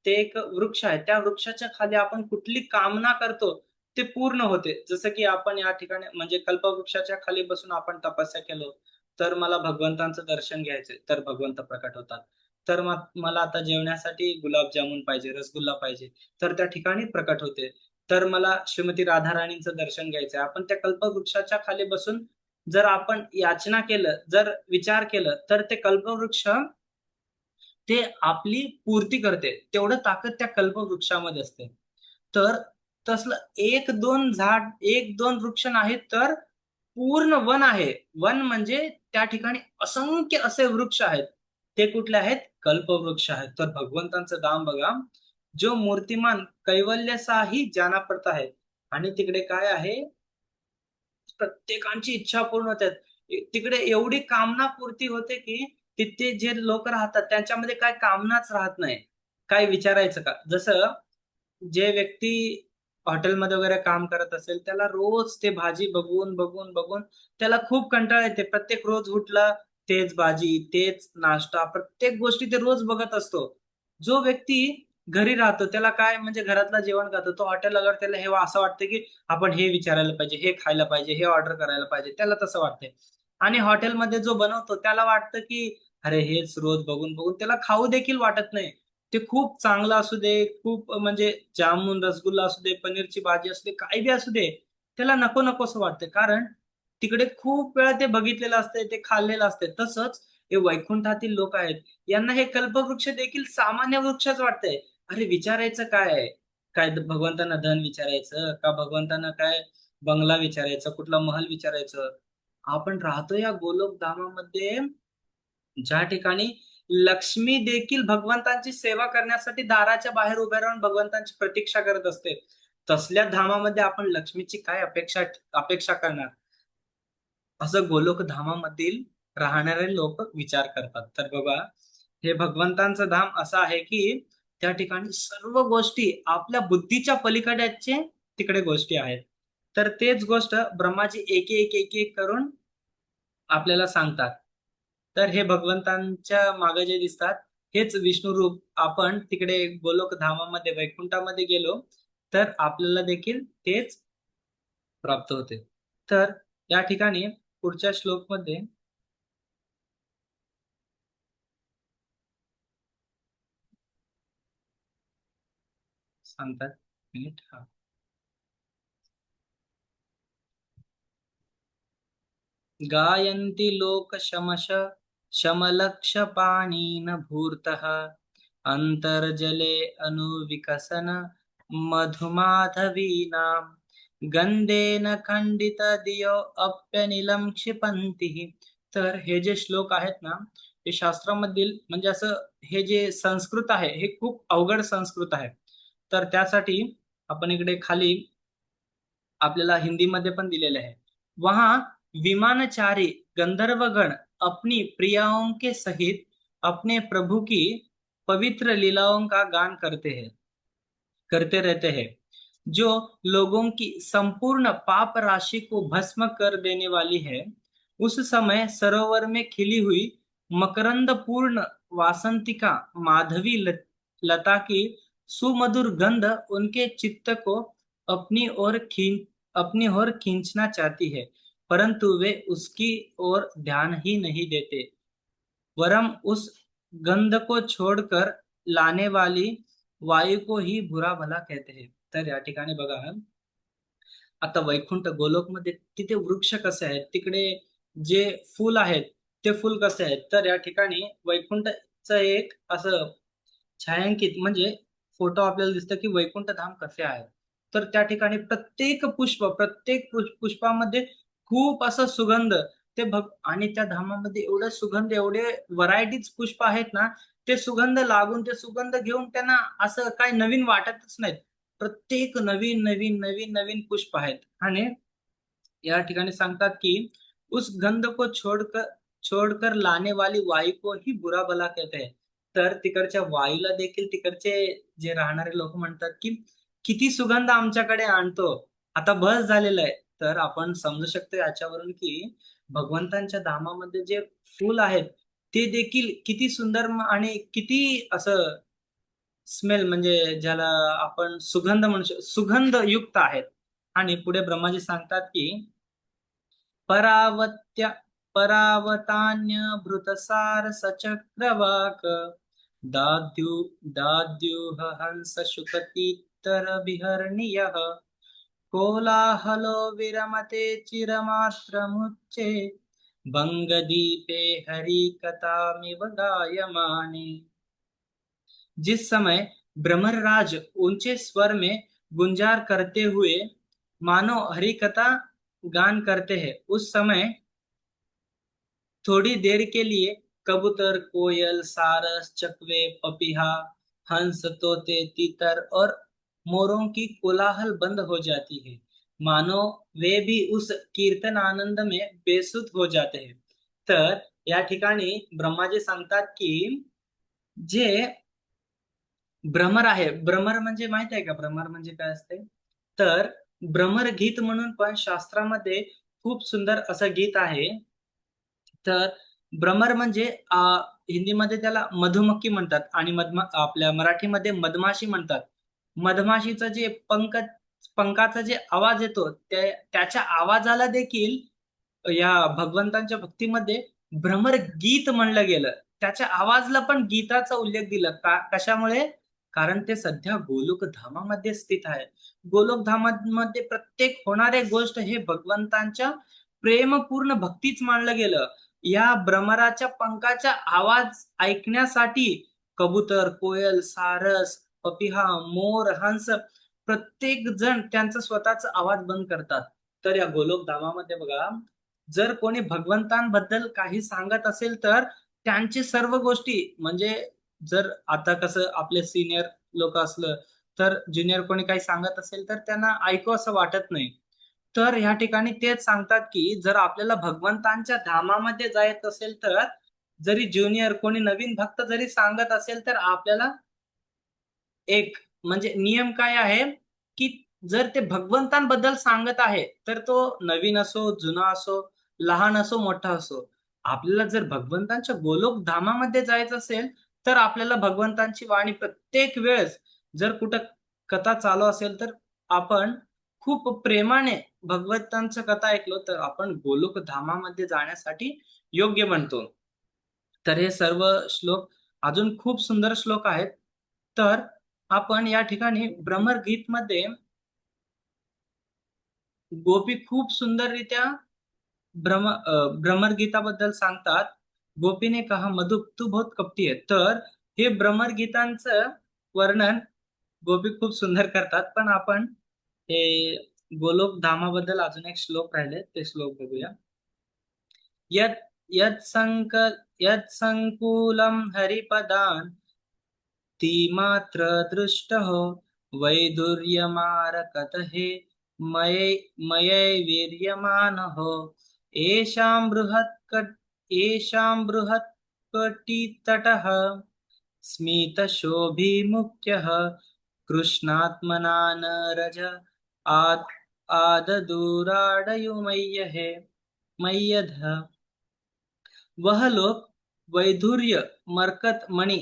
ते एक वृक्ष आहे. त्या वृक्षाच्या खाली आपण कुठली कामना करतो, ते पूर्ण होते. जसं की आपण या ठिकाणी म्हणजे कल्पवृक्षाच्या खाली बसून आपण तपस्या केलो, तर मला भगवंतांचं दर्शन घ्यायचंय, तर भगवंत प्रकट होतात. तर मग मला आता जेवण्यासाठी गुलाबजामुन पाहिजे, रसगुल्ला पाहिजे, तर त्या ठिकाणी प्रकट होते. तर मला श्रीमती राधाराणींचं दर्शन घ्यायचंय. आपण त्या कल्पवृक्षाच्या खाली बसून जर आपण याचना केलं, जर विचार केलं, तर ते कल्पवृक्ष ते आपली पूर्ती करते. तेवढं ताकद त्या कल्पवृक्षामध्ये असते. तर तसलं 1-2 वृक्ष नाहीत, तर पूर्ण वन आहे. वन म्हणजे त्या ठिकाणी असंख्य असे वृक्ष आहेत. ते कुठले आहेत? कल्पवृक्ष आहेत. तर भगवंतांचं धाम बघा, जो मूर्तिमान कैवल्यसा ही जाना पड़ता है. आणि तिकडे काय आहे? प्रत्येकांची इच्छा पूर्ण होतात. तिकडे एवढी कामना पूर्ती होते, की तिथे जे लोक राहतात त्यांच्यामध्ये काय कामनाच राहत नाही. काय विचारायचं का? जसं जे व्यक्ती हॉटेलमध्ये वगैरे काम करत असेल, त्याला रोज ते भाजी बघून त्याला खूप कंटाळा येते. प्रत्येक रोज उठला तेच भाजी, तेच नाश्ता, प्रत्येक गोष्टी ते रोज बघत असतो. जो व्यक्ती घरी राहतो त्याला काय म्हणजे घरातलं जेवण खातो. तो हॉटेलला गेल्यावर त्याला हे असं वाटतं, की आपण हे विचारायला पाहिजे, हे खायला पाहिजे, हे ऑर्डर करायला पाहिजे. त्याला तसं वाटतंय. आणि हॉटेलमध्ये जो बनवतो त्याला वाटतं, की अरे हेच रोज बघून त्याला खाऊ देखील वाटत नाही. ते खूप चांगलं असू दे, खूप म्हणजे जामुन, रसगुल्ला असू दे, पनीरची भाजी असू दे, काही बी असू दे, त्याला नको-नकोसं वाटतं. कारण तिकडे खूप वेळा ते बघितलेलं असतंय, ते खाल्लेलं असतंय. तसंच हे वैकुंठातील लोक आहेत, यांना हे कल्पवृक्ष देखील सामान्य वृक्षच वाटतंय. अरे विचारायचं काय आहे? काय भगवंतांना धन विचारायचं? का भगवंतांना काय बंगला विचारायचा? कुठला महल विचारायचं? आपण राहतो या गोलोक धामामध्ये, ज्या ठिकाणी लक्ष्मी देखील भगवंतांची सेवा करण्यासाठी दाराच्या बाहेर उभे राहून भगवंतांची प्रतीक्षा करत असते. तसल्या धामामध्ये आपण लक्ष्मीची काय अपेक्षा करणार? असं गोलोक धामामधील राहणारे लोक विचार करतात. तर बघा, हे भगवंतांचं धाम असं आहे, की त्या ठिकाणी सर्व गोष्टी आपल्या बुद्धीच्या पलीकडेचे तिकडे गोष्टी आहेत. तर तेच गोष्ट ब्रह्माजी एक करून आपल्याला सांगतात. तर हे भगवंतांच्या मागे जे दिसतात, हेच विष्णू रूप. आपण तिकडे गोलोक धामामध्ये, वैकुंठामध्ये गेलो, तर आपल्याला देखील तेच प्राप्त होते. तर या ठिकाणी पुढच्या श्लोकमध्ये सांगतात. मिनिट हा. गायन्ति लोकशमश शमलक्षपाणिन भूर्तः अन्तर्जले अनुविकसन मधुमाधवीनां गंधेन खंडितदियो अप्यनिलं क्षिपन्ति. तर हे जे श्लोक आहेत ना, ते शास्त्रामधील म्हणजे असं हे जे संस्कृत आहे हे खूप अवघड संस्कृत आहे. तर त्यासाठी आपण इकडे खाली आपल्याला हिंदीमध्ये पण दिलेले आहे. वहां विमानचारी गंधर्वगण अपनी प्रियाओं के सहित अपने प्रभु की पवित्र लीलाओं का गान करते रहते हैं, जो लोगों की संपूर्ण पाप राशि को भस्म कर देने वाली है। उस समय सरोवर में खिली हुई मकरंद पूर्ण वासंतिका माधवी लता की सुमधुर गंध उनके चित्त को अपनी ओर खींच अपनी ओर खींचना चाहती है, परंतु वे उसकी ओर ध्यान ही नहीं देते, वरम उस गंध को छोड़कर लाने वाली वायू को ही बुरा भला कहते हैं. तर या ठिकाणी बघा, आता वैकुंठ गोलोकमध्ये तिथे वृक्ष कसे आहेत, तिकडे जे फूल आहेत ते फूल कसे आहेत, तर या ठिकाणी वैकुंठचं एक असं छायांकित म्हणजे फोटो आपल्याला दिसतं की वैकुंठ धाम कसे आहे. तर त्या ठिकाणी प्रत्येक पुष्पामध्ये खूप असा सुगंध ते आणि त्या धामामध्ये एवढे सुगंध, एवढे व्हरायटीज पुष्प आहेत ना, ते सुगंध लागून ते सुगंध घेऊन त्यांना असं काही नवीन वाटतच नाहीत. प्रत्येक नवीन नवीन नवीन नवीन पुष्प आहेत. आणि या ठिकाणी सांगतात की उस गंध को छोड़कर लाने वाली वायू को ही बुरा भला कहते हैं. तर तिकडच्या वायूला देखील तिकडचे जे राहणारे लोक म्हणतात की किती सुगंध आमच्याकडे आणतो, आता बस झालेलं आहे. तर आपण समजू शकतो याच्यावरून की भगवंतांच्या धामामध्ये जे फूल आहेत ते देखील किती सुंदर आणि किती असं स्मेल म्हणजे ज्याला आपण सुगंध म्हणू शकतो, सुगंध युक्त आहेत. आणि पुढे ब्रह्माजी सांगतात की परावत्य परावतान्य भृतसार सचक्रवाक दाद्यु दाद्युह हंस शुकतीतर विहरणीयः कोलाहलो विरमते चिरमात्रमुच्चे भंगदीपे हरिकथामिव गायमाने. जिस समय ब्रह्मराज ऊंचे स्वर में गुंजार करते हुए मानो हरि कथा गान करते हैं, उस समय थोड़ी देर के लिए कबूतर, कोयल, सारस, चकवे, पपीहा, हंस, तोते, तीतर और मोरों की कोलाहल बंद हो जाती है, मानो वे भी उस कीर्तन आनंद में बेसुध हो जाते हैं. तर या ठिकाणी ब्रह्माजी सांगतात की जे भ्रमर आहे, भ्रमर म्हणजे माहित आहे का, भ्रमर म्हणजे काय असते? तर भ्रमर गीत म्हणून पण शास्त्रामध्ये खूप सुंदर असं गीत आहे. तर भ्रमर म्हणजे हिंदीमध्ये त्याला मधुमक्खी म्हणतात आणि आपल्या मराठीमध्ये मधमाशी म्हणतात. मधमाशीचं जे पंखाचा जे आवाज येतो त्याच्या आवाजाला देखील या भगवंतांच्या भक्तीमध्ये भ्रमर गीत म्हणलं गेलं. त्याच्या आवाजला पण गीताचा उल्लेख दिला. कशामुळे? कारण ते सध्या गोलोक धामामध्ये स्थित आहे. गोलोक धामामध्ये प्रत्येक होणारे गोष्ट हे भगवंतांच्या प्रेमपूर्ण भक्तीच मानलं गेलं. या भ्रमराच्या पंखाचा आवाज ऐकण्यासाठी कबूतर, कोयल, सारस, पपिहा, मोर, हंस प्रत्येक जण त्यांचा स्वतःचा आवाज बंद करतात. तर या गोलोक धामामध्ये बघा, जर कोणी भगवंतांबद्दल काही सांगत असेल तर त्यांची सर्व गोष्टी म्हणजे जर आता कसं आपले सिनियर लोक असलं तर ज्युनियर कोणी काही सांगत असेल तर त्यांना ऐकू असं वाटत नाही. तर ह्या ठिकाणी तेच सांगतात की जर आपल्याला भगवंतांच्या धामामध्ये जायचं असेल तर जरी ज्युनियर कोणी नवीन भक्त जरी सांगत असेल तर आपल्याला एक म्हणजे नियम काय आहे की जर ते भगवंतांबद्दल सांगत आहे तर तो नवीन असो, जुना असो, लहान असो, मोठा असो, आपल्याला जर भगवंतांच्या गोलोक धामामध्ये जायचं असेल तर आपल्याला भगवंतांची वाणी प्रत्येक वेळेस जर कुठं कथा चालू असेल तर आपण खूप प्रेमाने भगवंतांचं कथा ऐकलो तर आपण गोलोक धामामध्ये जाण्यासाठी योग्य बनतो. तर हे सर्व श्लोक अजून खूप सुंदर श्लोक आहेत. तर आपण या ठिकाणी भ्रमरगीत मध्ये गोपी खूप सुंदररित्या भ्रमरगीताबद्दल सांगतात. गोपीने कहा मधु तू बहुत कपटी आहे. तर हे भ्रमरगीतांचं वर्णन गोपी खूप सुंदर करतात. पण आपण हे गोलोक धामाबद्दल अजून एक श्लोक राहिले, ते श्लोक बघूया. यत् यत्संक यत्संकुलं हरिपदान् तीमात्र दृष्टः वैदुर्यमारकतहे मये मयैर्वीर्यमानः येषां बृहत्कटितटः स्मितशोभिमुख्यः कृष्णात्मना न रज आद आददुराडयुमय्यः मय्यध। वह लोक वैधुर्य, मरकत मणि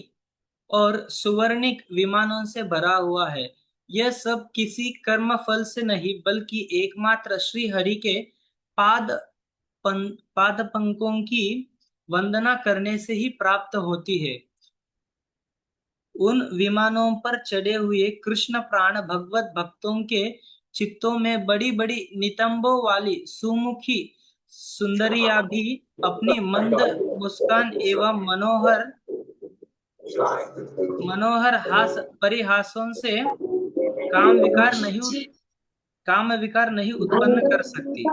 और सुवर्णिक विमानों से भरा हुआ है। यह सब किसी कर्म फल से नहीं बल्कि एकमात्र श्री हरि के पाद पाद पंकों की वंदना करने से ही प्राप्त होती है। उन विमानों पर चढ़े हुए कृष्ण प्राण भगवत भक्तों के चित्तों में बड़ी बड़ी नितंबों वाली सुमुखी सुंदरिया भी अपनी मंद मुस्कान एवं मनोहर हास परिहासों से काम विकार नहीं काम विकार नहीं उत्पन्न कर सकती।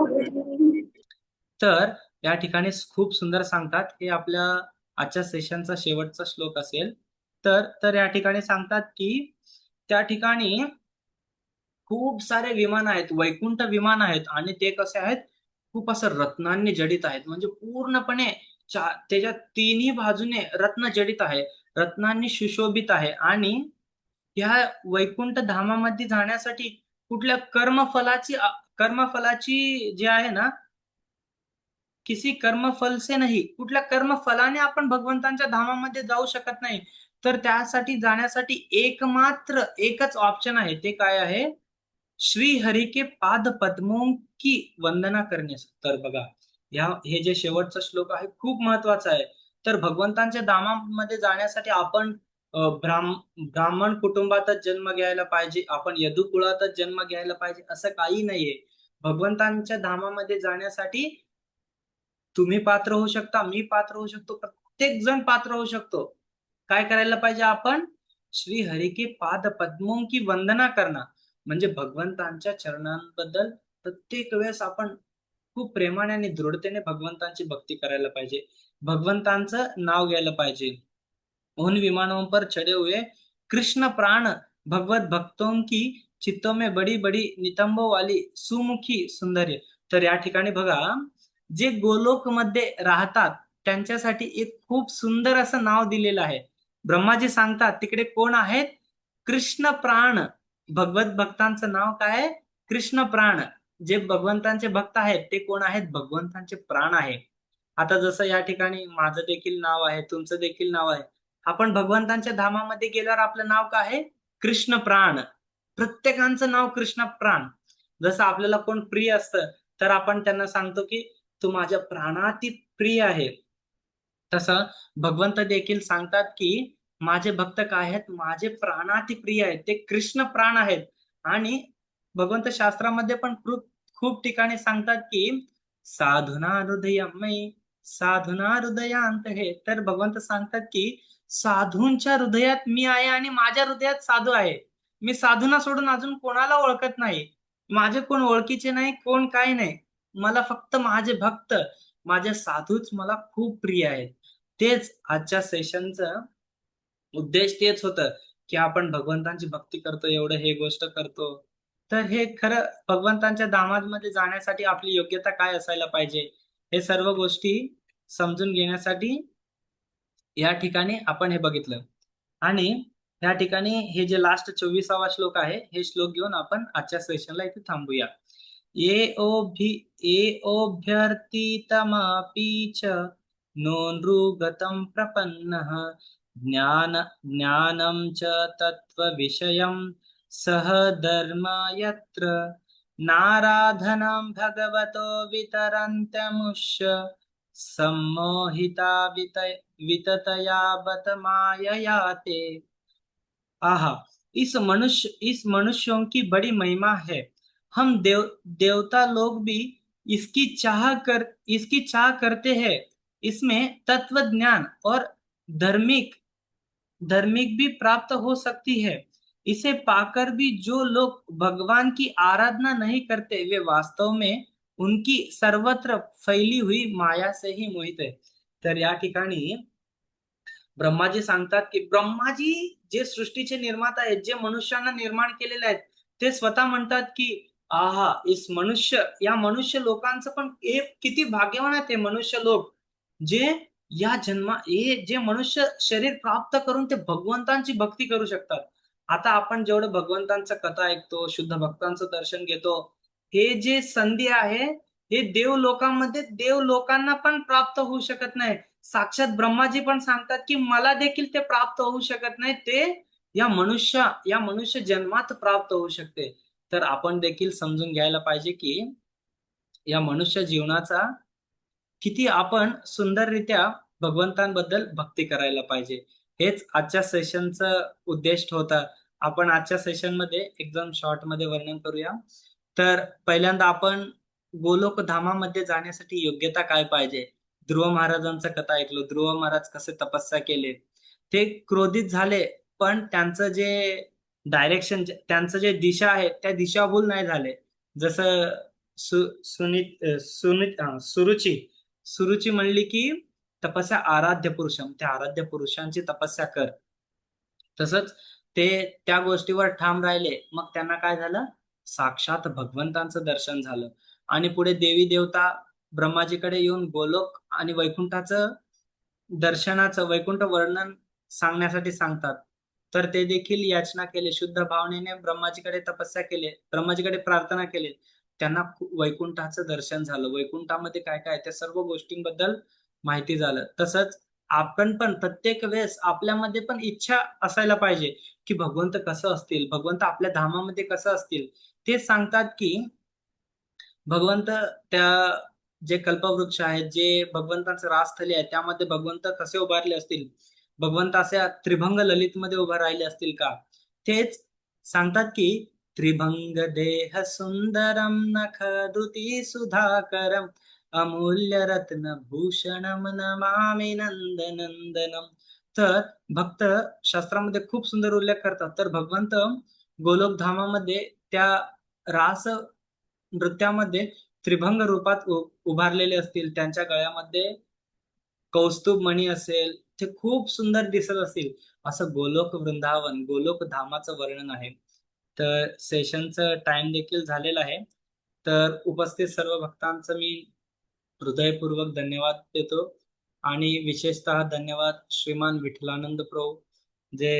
तर या ठिकाणी खूप सुंदर सांगतात. हे आपल्या आजच्या सेशनचा शेवटचा श्लोक असेल. तर या ठिकाणी सांगतात की त्या ठिकाणी खूप सारे विमान आहेत, वैकुंठ विमान आहेत, आणि ते कसे आहेत, खूप असं रत्नांनी जडित आहेत. म्हणजे पूर्णपणे त्याच्या तिन्ही बाजूने रत्न जडित आहे, रत्नांनी सुशोभित आहे. आणि ह्या वैकुंठ धामामध्ये जाण्यासाठी कुठल्या कर्मफलाची जे आहे ना, किसी कर्मफल से नाही, कुठल्या कर्मफलाने आपण भगवंतांच्या धामामध्ये जाऊ शकत नाही. तर त्यासाठी जाण्यासाठी एकच ऑप्शन आहे. ते काय आहे? श्री हरि के पाद पद्मों की वंदना करणे. तर बघा, हे जे शेवटचा श्लोक आहे खूप महत्वाचा आहे. तर भगवंतांच्या धामामध्ये जाण्यासाठी आपण ब्राह्मण कुटुंबातच जन्म घ्यायला पाहिजे, आपण यदुकुळातच जन्म घ्यायला पाहिजे, असं काही नाहीये. भगवंतांच्या धामामध्ये जाण्यासाठी तुम्ही पात्र होऊ शकता, मी पात्र होऊ शकतो, प्रत्येक जण पात्र होऊ शकतो. काय करायला पाहिजे आपण? श्री हरि के पाद पद्मों की वंदना करणं, म्हणजे भगवंतांच्या चरणांबद्दल प्रत्येक वेळेस आपण खूप प्रेमाने आणि दृढतेने भगवंतांची भक्ती करायला पाहिजे, भगवंतांचं नाव घ्यायला पाहिजे. उन विमानों पर चढ़े हुए कृष्ण प्राण भगवत भक्तों की चित्तों में बड़ी बड़ी नितंबों वाली सुमुखी सुंदर्य. तर या ठिकाणी बघा, जे गोलोक मध्ये राहतात त्यांच्यासाठी एक खूप सुंदर असं नाव दिलेलं आहे. ब्रह्माजी सांगतात तिकडे कोण आहेत? कृष्ण प्राण. भगवत भक्तांचं नाव काय आहे? कृष्ण प्राण. जे भगवंतांचे भक्त आहेत ते कोण आहेत? भगवंतांचे प्राण आहे. आता जसं या ठिकाणी माझं देखील नाव आहे, तुमचं देखील नाव आहे. आपण भगवंतांच्या धामामध्ये गेल्यावर आपलं नाव काय आहे? कृष्ण प्राण. प्रत्येकांचं नाव कृष्ण प्राण. जसं आपल्याला कोण प्रिय असतं तर आपण त्यांना सांगतो की तू माझ्या प्राणाती प्रिय आहे. तसं भगवंत देखील सांगतात की माझे भक्त काय आहेत? माझे प्राणाती प्रिय आहेत, ते कृष्ण प्राण आहेत. आणि भगवंत शास्त्रामध्ये पण खूप खूप ठिकाणी सांगतात की साधुना हृदयमयी साधुना हृदयांत हे. तर भगवंत सांगतात की साधूंच्या हृदयात मी आहे आणि माझ्या हृदयात साधू आहे. मी साधूंना सोडून अजून कोणाला ओळखत नाही. माझे कोण ओळखीचे नाही, कोण काय नाही. मला फक्त माझे भक्त, माझे साधूच मला खूप प्रिय आहेत. तेच आजच्या सेशनचं उद्देश तेच होतं की आपण भगवंतांची भक्ती करतो, एवढं हे गोष्ट करतो. तर हे खरं भगवंतांच्या धामामध्ये जाण्यासाठी आपली योग्यता काय असायला पाहिजे, हे सर्व गोष्टी समजून घेण्यासाठी या ठिकाणी आपण हे बघितलं. आणि या ठिकाणी हे जे लास्ट 24वा श्लोक आहे, हे श्लोक घेऊन आपण आजच्या सेशनला इथे थांबूया. येओभ्यर्थितमपि च नो नृगतं प्रपन्नः ज्ञानं च तत्त्वविषयं सह धर्म यत्र नाराधनं भगवतो वितरन्त्यमुष्य सम्मोहिता विततया बत मायया ते. आहा, इस मनुष्यों की बड़ी महिमा है। हम देवता लोग भी इसकी चाह करते हैं। इसमें तत्व ज्ञान और धार्मिक धार्मिक भी प्राप्त हो सकती है। इसे पाकर भी जो लोग भगवान की आराधना नहीं करते, वे वास्तव में उनकी सर्वत्र फैली हुई माया से ही मोहित है। तर या ठिकाणी ब्रह्माजी सांगतात की ब्रह्माजी जे सृष्टीचे निर्माता आहेत, जे मनुष्यांना निर्माण केलेले आहेत, ते स्वतः म्हणतात की आहा, या मनुष्य लोकांचं पण हे किती भाग्यवान आहेत ते मनुष्य लोक, जे हे जे मनुष्य शरीर प्राप्त करून ते भगवंतांची भक्ती करू शकतात. आता आपण जेवढं भगवंतांचं कथा ऐकतो, शुद्ध भक्तांचं दर्शन घेतो, हे जे संधी आहे, हे देव लोकांना पण प्राप्त होऊ शकत नाही. साक्षात ब्रह्माजी पण सांगतात की मला देखील ते प्राप्त होऊ शकत नाही, ते या मनुष्य जन्मात प्राप्त होऊ शकते. तर आपण देखील समजून घ्यायला पाहिजे की या मनुष्य जीवनाचा किती आपण सुंदररित्या भगवंतांबद्दल भक्ती करायला पाहिजे. हेच आजच्या सेशनचा उद्देश होता. आपण आजच्या सेशनमध्ये एकदम शॉर्ट मध्ये वर्णन करूया. तर पहिल्यांदा आपण गोलोक धामामध्ये जाण्यासाठी योग्यता काय पाहिजे. ध्रुव महाराजांचं कथा ऐकलो. ध्रुव महाराज कसे तपस्या केले. ते क्रोधित झाले, पण त्यांचं जे दिशा आहे त्या दिशाभूल नाही झाले. जसं सुरुची म्हणली की तपस्या आराध्य पुरुषम, त्या आराध्य पुरुषांची तपस्या कर. तसंच ते त्या गोष्टीवर ठाम राहिले. मग त्यांना काय झालं, साक्षात भगवंतांचं दर्शन झालं. आणि पुढे देवी देवता ब्रह्माजीकडे येऊन गोलोक आणि वैकुंठ वर्णन सांगण्यासाठी सांगतात. तर ते देखील याचना केले, शुद्ध भावनेने ब्रह्माजीकडे प्रार्थना केली. त्यांना वैकुंठाचं दर्शन झालं. वैकुंठामध्ये काय काय त्या सर्व गोष्टींबद्दल माहिती झालं. तसंच आपण पण प्रत्येक वेळेस आपल्यामध्ये पण इच्छा असायला पाहिजे की भगवंत कसं असतील, भगवंत आपल्या धामामध्ये कसं असतील. ते सांगतात की भगवंत त्या जे कल्पवृक्ष आहेत, जे भगवंतांचं राजस्थली आहे, त्यामध्ये भगवंत कसे उभारले असतील, भगवंत असे त्रिभंग ललित मध्ये उभा राहिले असतील का. तेच सांगतात की त्रिभंग देह सुंदरम नखदुती सुधाकरम अमूल्य रत्न भूषणम नमामि नंदनंदनम. तर भक्त शास्त्रामध्ये खूप सुंदर उल्लेख करतात. तर भगवंत गोलोक धामामध्ये त्या रास नृत्यामध्ये त्रिभंग रूपात उभारलेले असतील. त्यांच्या गळ्यामध्ये कौस्तुभ मणी असेल, ते खूप सुंदर दिसत असतील. असं गोलोक वृंदावन, गोलोक धामाचं वर्णन आहे. तर सेशनचं टाइम देखील झालेला आहे. तर उपस्थित सर्व भक्तांचं मी हृदयपूर्वक धन्यवाद देतो. आणि विशेषतः धन्यवाद श्रीमान विठ्ठलानंद प्रभू, जे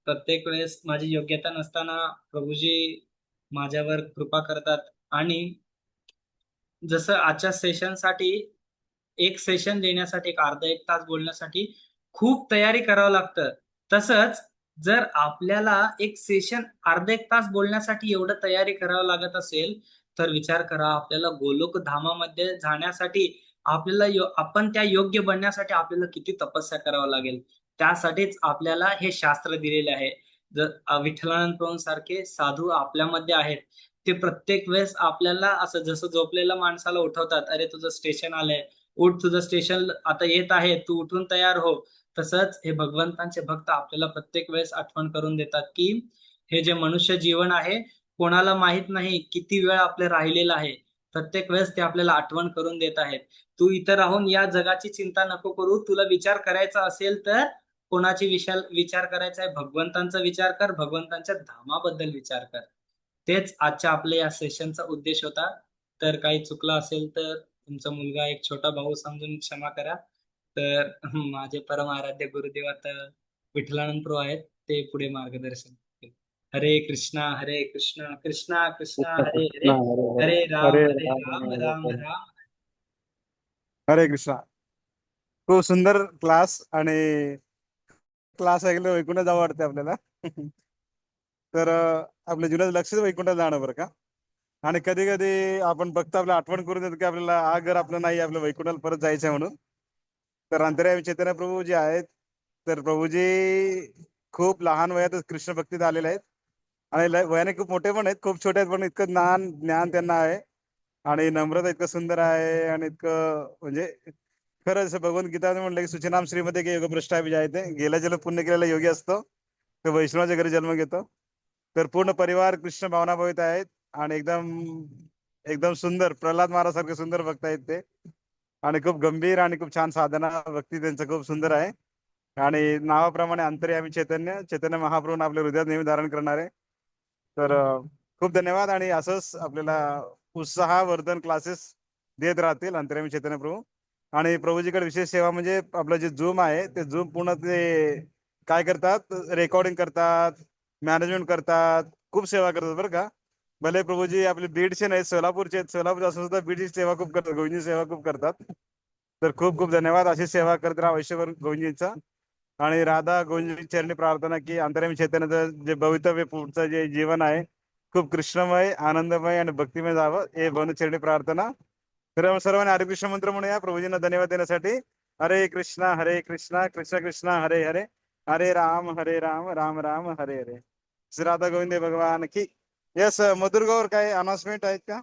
प्रत्येक वेळेस माझी योग्यता नसताना प्रभूजी माझ्यावर कृपा करतात. आणि जसं आजच्या सेशनसाठी एक सेशन देण्यासाठी एक अर्धा एक तास बोलण्यासाठी खूप तयारी करावं लागतं. तसंच जर आपल्याला एक सेशन अर्धा एक तास बोलण्यासाठी एवढं तयारी करावं लागत असेल, तर विचार करा आपल्याला गोलोक धामामध्ये जाण्यासाठी आपण त्या योग्य बनण्यासाठी आपल्याला किती तपस्या करावं लागेल. त्यासाठीच आपल्याला हे शास्त्र दिलेले आहे. विठ्ठलानंद प्रभूंसारखे साधू आपल्यामध्ये आहेत. ते प्रत्येक वेळेस आपल्याला असं जसं झोपलेल्या माणसाला उठवतात, अरे तुझं स्टेशन आलंय, उठ, तुझं स्टेशन आता येत आहे, तू उठून तयार हो. तसंच हे भगवंतांचे भक्त आपल्याला प्रत्येक वेळेस आठवण करून देतात की हे जे मनुष्य जीवन आहे, कोणाला माहित नाही किती वेळ आपले राहिलेला आहे. प्रत्येक वेळेस ते आपल्याला आठवण करून देत आहेत. तू इथं राहून या जगाची चिंता नको करू. तुला विचार करायचा असेल तर कोणाची विचार करायचा आहे, भगवंतांचा विचार कर, भगवंतांच्या धामाबद्दल विचार कर. तेच आजच्या आपल्या या सेशनचा उद्देश होता. तर काही चुकलं असेल तर तुमचा मुलगा एक छोटा भाऊ समजून क्षमा करा. तर माझे परम आराध्य गुरुदेव आता विठ्ठलानंद प्रभू आहेत, ते पुढे मार्गदर्शन करतील. हरे कृष्णा कृष्णा कृष्णा हरे हरे, हरे हरे राम राम राम. राम. हरे कृष्णा. खूप सुंदर क्लास, आणि क्लास ऐकलं वैकुंठ जावं वाटते आपल्याला. तर आपल्या जीवनात लक्षच वैकुंठात जाणं बरं का. आणि कधी कधी आपण फक्त आपल्या आठवण करून देतो की आपल्याला हा घर आपलं नाही, आपल्या वैकुंठाला परत जायचं आहे म्हणून. तर अंतर्यामी चैतन्य प्रभू जे आहेत, तर प्रभूजी खूप लहान वयातच कृष्ण भक्तीत आलेले आहेत आणि वयाने खूप मोठे पण आहेत, खूप छोटे आहेत, पण इतकं ज्ञान त्यांना आहे आणि नम्रता इतकं सुंदर आहे आणि इतकं म्हणजे खरं जसं भगवद्गीता म्हटलं की सुचनाम श्रीमध्ये की योगभ्रष्ट विजायते, गेल्या जन्म पुण्य केलेला योगी असतो तो वैष्णवाच्या घरी जन्म घेतो. तर पूर्ण परिवार कृष्ण भावनाभावित आहेत आणि एकदम एकदम सुंदर प्रल्हाद महाराज सुंदर भक्त आहेत ते आणि खूप गंभीर आणि खूप छान साधना भक्ती त्यांचं खूप सुंदर आहे आणि नावाप्रमाणे अंतर्यामी चैतन्य चैतन्य महाप्रभूंना आपल्या हृदयात नेहमी धारण करणारे. तर खूप धन्यवाद आणि असंच आपल्याला उत्साहवर्धन क्लासेस देत राहतील अंतर्यामी चैतन्य प्रभू. आणि प्रभूजीकडे विशेष सेवा म्हणजे आपलं जे झूम आहे ते झूम पूर्ण ते काय करतात, रेकॉर्डिंग करतात, मॅनेजमेंट करतात, खूप सेवा करतात बरं का. भले प्रभूजी आपले बीडचे नाही सोलापूरचे आहेत, सोलापूर असून सुद्धा बीडची सेवा खूप करतात, गोविंदची सेवा खूप करतात. तर खूप खूप धन्यवाद, अशी सेवा करत राहा आयुष्यभर गोविंदजींचा. आणि राधा गोविंदजी चरणी प्रार्थना की अंतर्यामी चैतन्याचं जे भवितव्य पुढचं जे जीवन आहे खूप कृष्णमय आनंदमय आणि भक्तिमय जावं हे चरणी प्रार्थना. तर सर्वांनी हरे कृष्ण मंत्र म्हणूया प्रभूजींना धन्यवाद देण्यासाठी. हरे कृष्णा कृष्ण कृष्ण हरे हरे, हरे राम राम राम हरे हरे. श्री राधा गोविंद भगवान की. यस मधुर गौर, काय अनाउन्समेंट आहेत का?